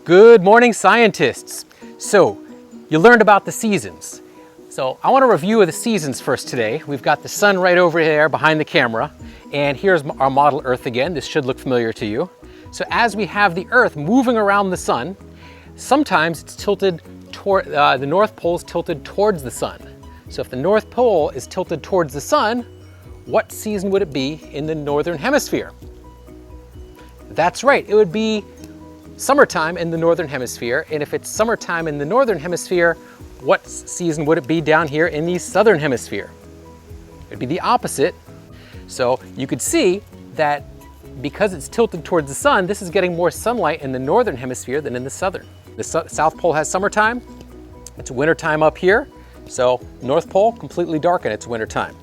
Good morning, scientists. So, you learned about the seasons. So, I want to review the seasons first today. We've got the sun right over there behind the camera, and here's our model Earth again. This should look familiar to you. So, as we have the Earth moving around the sun, sometimes it's tilted toward, the North Pole is tilted towards the sun. So, if the North Pole is tilted towards the sun, what season would it be in the Northern Hemisphere? That's right, it would be summertime in the Northern Hemisphere, and if it's summertime in the Northern Hemisphere, what season would it be down here in the Southern Hemisphere? It'd be the opposite. So you could see that because it's tilted towards the sun, this is getting more sunlight in the Northern Hemisphere than in the Southern. The South Pole has summertime, it's wintertime up here, so North Pole completely dark and it's wintertime.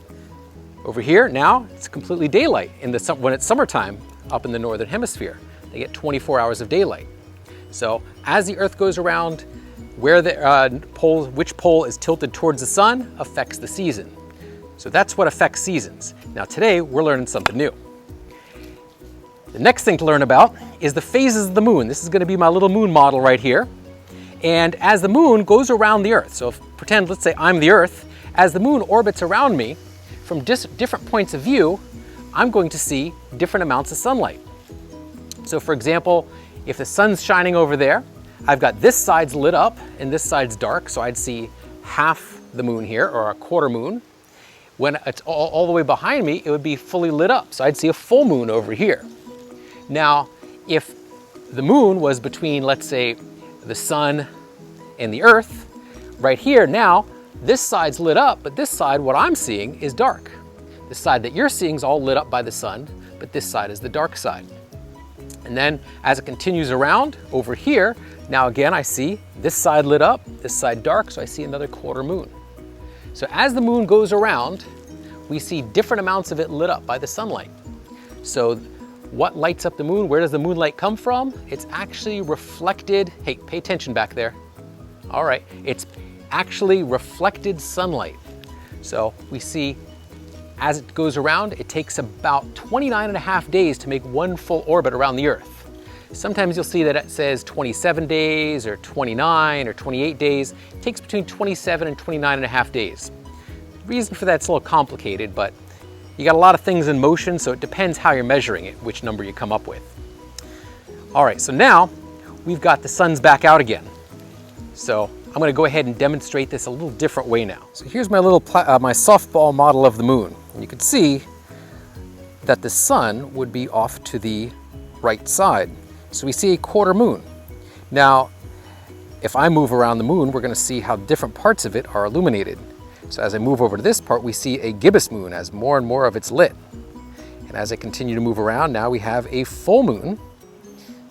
Over here now, it's completely daylight when it's summertime up in the Northern Hemisphere. They get 24 hours of daylight. So as the Earth goes around, where the which pole is tilted towards the sun affects the season. So that's what affects seasons. Now today we're learning something new. The next thing to learn about is the phases of the moon. This is going to be my little moon model right here. And as the moon goes around the Earth, so pretend, let's say I'm the Earth, as the moon orbits around me, from different points of view, I'm going to see different amounts of sunlight. So for example, if the sun's shining over there, I've got this side's lit up and this side's dark, so I'd see half the moon here, or a quarter moon. When it's all the way behind me, it would be fully lit up, so I'd see a full moon over here. Now, if the moon was between, let's say, the sun and the Earth, right here now, this side's lit up, but this side, what I'm seeing, is dark. The side that you're seeing is all lit up by the sun, but this side is the dark side. And then as it continues around over here, now again I see this side lit up, this side dark, so I see another quarter moon. So as the moon goes around, we see different amounts of it lit up by the sunlight. So what lights up the moon? Where does the moonlight come from? It's actually reflected, hey, pay attention back there. All right, it's actually reflected sunlight. So we see as it goes around, it takes about 29.5 days to make one full orbit around the Earth. Sometimes you'll see that it says 27 days or 29 or 28 days. It takes between 27 and 29.5 days. The reason for that's a little complicated, but you got a lot of things in motion, so it depends how you're measuring it, which number you come up with. All right, so now we've got the sun's back out again. So I'm going to go ahead and demonstrate this a little different way now. So here's my little my softball model of the moon. And you can see that the sun would be off to the right side. So we see a quarter moon. Now, if I move around the moon, we're going to see how different parts of it are illuminated. So as I move over to this part, we see a gibbous moon as more and more of it's lit. And as I continue to move around, now we have a full moon.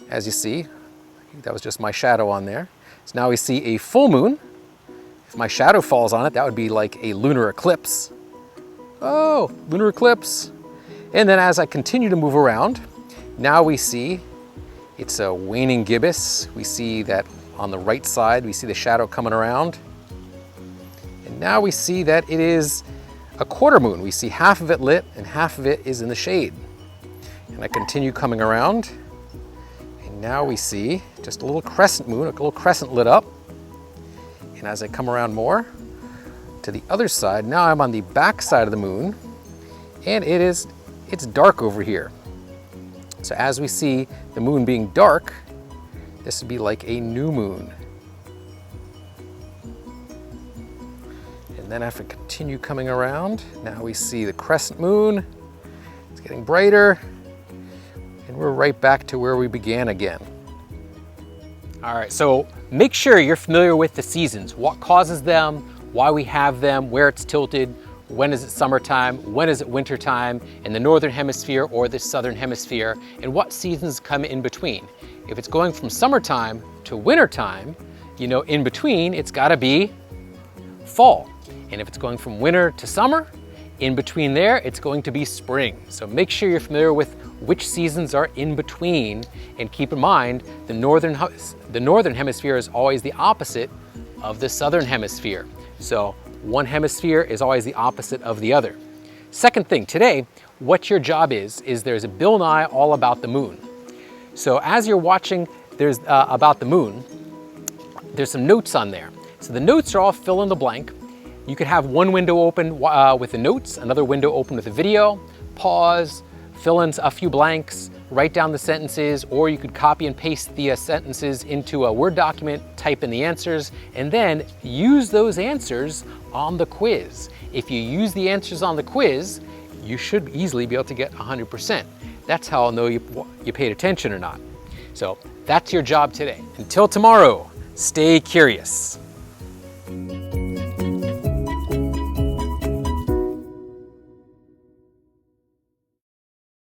As you see, I think that was just my shadow on there. So now we see a full moon. If my shadow falls on it, that would be like a lunar eclipse. Oh, lunar eclipse. And then as I continue to move around, now we see it's a waning gibbous. We see that on the right side, we see the shadow coming around. And now we see that it is a quarter moon. We see half of it lit and half of it is in the shade. And I continue coming around. And now we see just a little crescent moon, a little crescent lit up. And as I come around more to the other side, now I'm on the back side of the moon, and it's dark over here. So as we see the moon being dark, this would be like a new moon. And then if I continue coming around, now we see the crescent moon. It's getting brighter, and we're right back to where we began again. All right, so make sure you're familiar with the seasons, what causes them, why we have them, where it's tilted, when is it summertime, when is it wintertime, in the Northern Hemisphere or the Southern Hemisphere, and what seasons come in between. If it's going from summertime to wintertime, you know, in between, it's gotta be fall. And if it's going from winter to summer, in between there, it's going to be spring. So make sure you're familiar with which seasons are in between, and keep in mind, the Northern Hemisphere is always the opposite of the Southern Hemisphere. So one hemisphere is always the opposite of the other. Second thing, today, what your job is there's a Bill Nye all about the moon. So as you're watching there's about the moon, there's some notes on there. So the notes are all fill in the blank. You could have one window open with the notes, another window open with the video, pause, fill in a few blanks, write down the sentences, or you could copy and paste the sentences into a Word document, type in the answers, and then use those answers on the quiz. If you use the answers on the quiz, you should easily be able to get 100%. That's how I'll know you paid attention or not. So that's your job today. Until tomorrow, stay curious.